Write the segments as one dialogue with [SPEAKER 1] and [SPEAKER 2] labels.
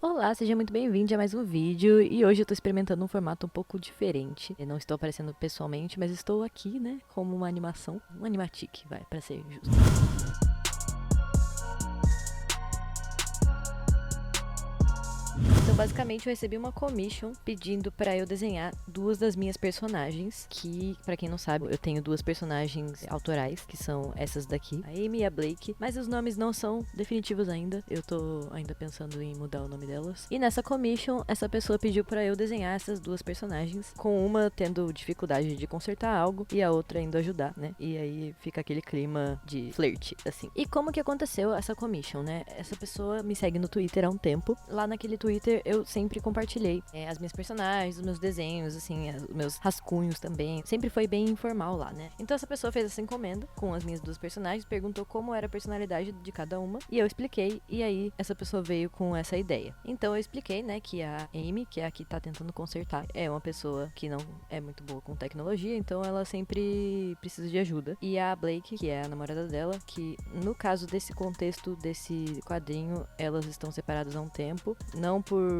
[SPEAKER 1] Olá, seja muito bem-vindo a mais um vídeo e hoje eu tô experimentando um formato um pouco diferente. Eu não estou aparecendo pessoalmente, mas estou aqui, né, como uma animação, um animatic, vai, pra ser justo. Então, basicamente, eu recebi uma commission pedindo pra eu desenhar duas das minhas personagens, que, pra quem não sabe, eu tenho duas personagens autorais, que são essas daqui, a Amy e a Blake, mas os nomes não são definitivos ainda, eu tô ainda pensando em mudar o nome delas. E nessa commission, essa pessoa pediu pra eu desenhar essas duas personagens, com uma tendo dificuldade de consertar algo e a outra indo ajudar, né? E aí fica aquele clima de flerte, assim. E como que aconteceu essa commission, né? Essa pessoa me segue no Twitter há um tempo. Lá naquele Twitter eu sempre compartilhei as minhas personagens, os meus desenhos, assim, os meus rascunhos também. Sempre foi bem informal lá, né? Então essa pessoa fez essa encomenda com as minhas duas personagens, perguntou como era a personalidade de cada uma e eu expliquei. E aí essa pessoa veio com essa ideia. Então eu expliquei, né, que a Amy, que é a que tá tentando consertar, é uma pessoa que não é muito boa com tecnologia, então ela sempre precisa de ajuda. E a Blake, que é a namorada dela, que no caso desse contexto desse quadrinho, elas estão separadas há um tempo, não por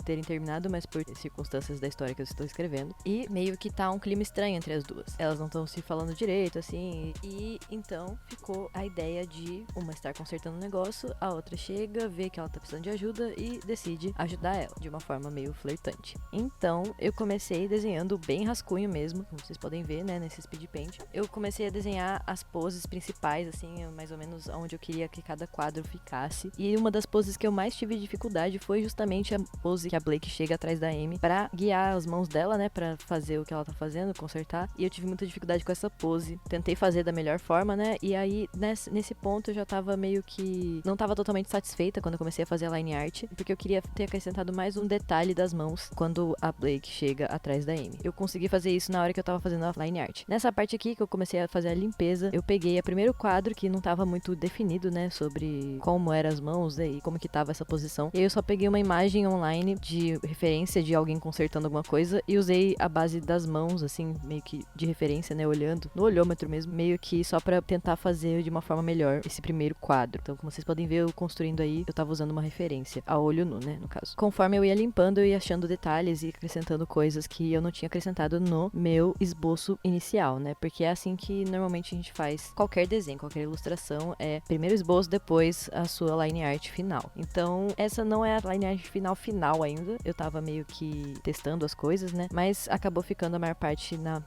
[SPEAKER 1] terem terminado, mas por circunstâncias da história que eu estou escrevendo. E meio que tá um clima estranho entre as duas. Elas não estão se falando direito, assim. E então ficou a ideia de uma estar consertando um negócio, a outra chega, vê que ela tá precisando de ajuda e decide ajudar ela, de uma forma meio flertante. Então eu comecei desenhando bem rascunho mesmo, como vocês podem ver, né, nesse speed paint. Eu comecei a desenhar as poses principais, assim, mais ou menos onde eu queria que cada quadro ficasse. E uma das poses que eu mais tive dificuldade foi justamente a pose que a Blake chega atrás da Amy pra guiar as mãos dela, né, pra fazer o que ela tá fazendo, consertar. E eu tive muita dificuldade com essa pose. Tentei fazer da melhor forma, né, e aí nesse ponto eu já tava meio que não tava totalmente satisfeita quando eu comecei a fazer a line art, porque eu queria ter acrescentado mais um detalhe das mãos quando a Blake chega atrás da Amy. Eu consegui fazer isso na hora que eu tava fazendo a line art. Nessa parte aqui que eu comecei a fazer a limpeza, eu peguei o primeiro quadro que não tava muito definido, né, sobre como eram as mãos e como que tava essa posição. E aí eu só peguei uma imagem online de referência de alguém consertando alguma coisa e usei a base das mãos, assim, meio que de referência, né, olhando no olhômetro mesmo, meio que só pra tentar fazer de uma forma melhor esse primeiro quadro. Então, como vocês podem ver, eu construindo aí, eu tava usando uma referência a olho nu, né, no caso. Conforme eu ia limpando, eu ia achando detalhes e acrescentando coisas que eu não tinha acrescentado no meu esboço inicial, né, porque é assim que normalmente a gente faz qualquer desenho, qualquer ilustração, é primeiro esboço, depois a sua line art final. Então, essa não é a line art final ainda, eu tava meio que testando as coisas, né, mas acabou ficando a maior parte na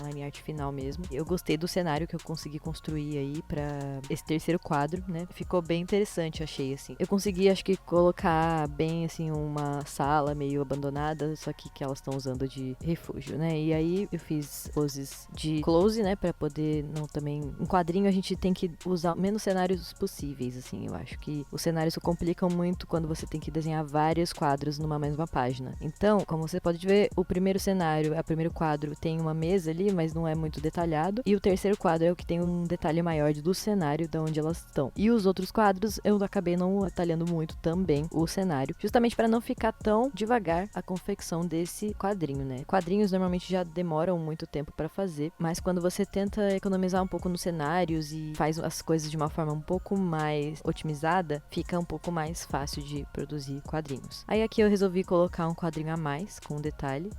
[SPEAKER 1] line art final mesmo. Eu gostei do cenário que eu consegui construir aí pra esse terceiro quadro, né, ficou bem interessante, achei, assim. Eu consegui, acho que, colocar bem, assim, uma sala meio abandonada, só que elas estão usando de refúgio, né, e aí eu fiz poses de close, né, pra poder não também... Em quadrinho a gente tem que usar menos cenários possíveis, assim, eu acho que os cenários se complicam muito quando você tem que desenhar vários quadros numa mesma página. Então, como você pode ver, o primeiro cenário, o primeiro quadro tem uma mesa ali, mas não é muito detalhado, e o terceiro quadro é o que tem um detalhe maior do cenário, de onde elas estão. E os outros quadros, eu acabei não detalhando muito também o cenário, justamente para não ficar tão devagar a confecção desse quadrinho, né? Quadrinhos normalmente já demoram muito tempo para fazer, mas quando você tenta economizar um pouco nos cenários e faz as coisas de uma forma um pouco mais otimizada, fica um pouco mais fácil de produzir quadrinhos. Aí aqui eu resolvi colocar um quadrinho a mais, com um detalhe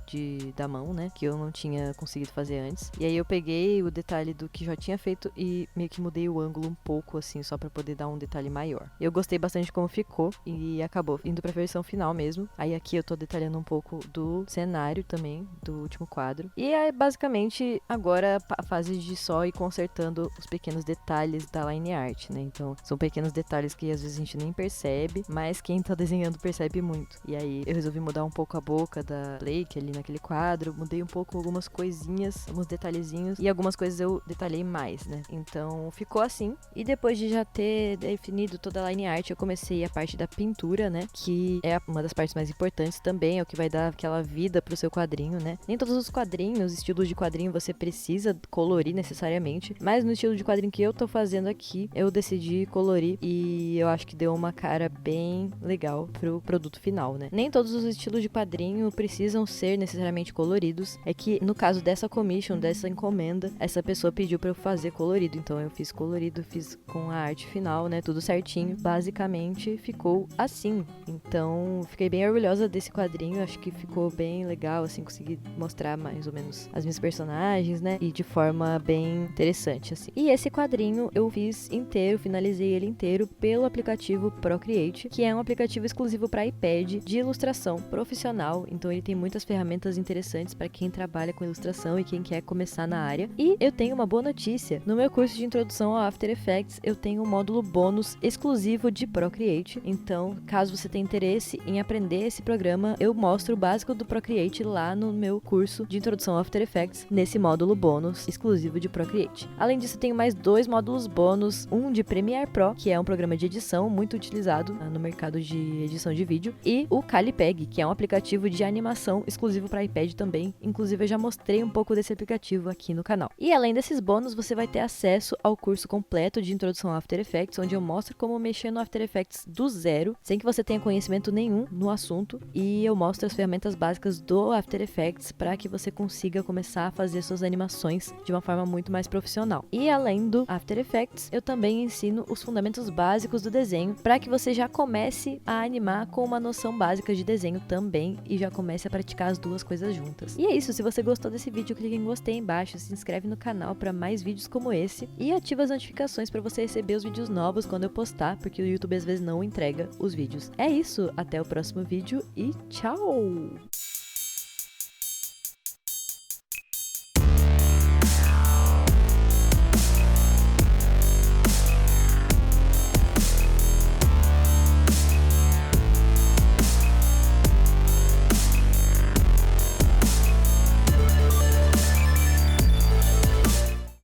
[SPEAKER 1] da mão, né, que eu não tinha conseguido fazer antes. E aí eu peguei o detalhe do que já tinha feito e meio que mudei o ângulo um pouco, assim, só pra poder dar um detalhe maior. Eu gostei bastante de como ficou e acabou indo pra versão final mesmo. Aí aqui eu tô detalhando um pouco do cenário também, do último quadro. E é basicamente agora a fase de só ir consertando os pequenos detalhes da line art, né? Então, são pequenos detalhes que às vezes a gente nem percebe, mas quem tá desenhando percebe muito. E aí eu resolvi mudar um pouco a boca da Blake ali naquele quadro, mudei um pouco algumas coisinhas, alguns detalhezinhos, e algumas coisas eu detalhei mais, né? Então, ficou assim. E depois de já ter definido toda a line art, eu comecei a parte da pintura, né? Que é uma das partes mais importantes também, é o que vai dar aquela vida pro seu quadrinho, né? Nem todos os quadrinhos, estilos de quadrinho, você precisa colorir necessariamente, mas no estilo de quadrinho que eu tô fazendo aqui, eu decidi colorir e eu acho que deu uma cara bem legal pro produto final, né? Nem todos os estilos de quadrinho precisam ser necessariamente coloridos. É que no caso dessa commission, dessa encomenda, essa pessoa pediu pra eu fazer colorido, então eu fiz colorido, fiz com a arte final, né? Tudo certinho. Basicamente ficou assim. Então fiquei bem orgulhosa desse quadrinho, acho que ficou bem legal, assim, consegui mostrar mais ou menos as minhas personagens, né? E de forma bem interessante, assim. E esse quadrinho eu fiz inteiro, finalizei ele inteiro pelo aplicativo Procreate, que é um aplicativo exclusivo para iPad de ilustração profissional. Então ele tem muitas ferramentas interessantes para quem trabalha com ilustração e quem quer começar na área. E eu tenho uma boa notícia. No meu curso de introdução ao After Effects, eu tenho um módulo bônus exclusivo de Procreate. Então, caso você tenha interesse em aprender esse programa, eu mostro o básico do Procreate lá no meu curso de introdução ao After Effects, nesse módulo bônus exclusivo de Procreate. Além disso, eu tenho mais 2 módulos bônus, um de Premiere Pro, que é um programa de edição muito utilizado no mercado de edição de vídeo, e o Calipeg, que é um aplicativo de animação exclusivo para iPad também. Inclusive, eu já mostrei um pouco desse aplicativo aqui no canal. E além desses bônus, você vai ter acesso ao curso completo de introdução ao After Effects, onde eu mostro como mexer no After Effects do zero, sem que você tenha conhecimento nenhum no assunto, e eu mostro as ferramentas básicas do After Effects para que você consiga começar a fazer suas animações de uma forma muito mais profissional. E além do After Effects, eu também ensino os fundamentos básicos do desenho para que você já comece a animar com uma noção básica de desenho também e já comece a praticar as duas coisas juntas. E é isso, se você gostou desse vídeo, clique em gostei embaixo, se inscreve no canal para mais vídeos como esse e ativa as notificações para você receber os vídeos novos quando eu postar, porque o YouTube às vezes não entrega os vídeos. É isso, até o próximo vídeo e tchau!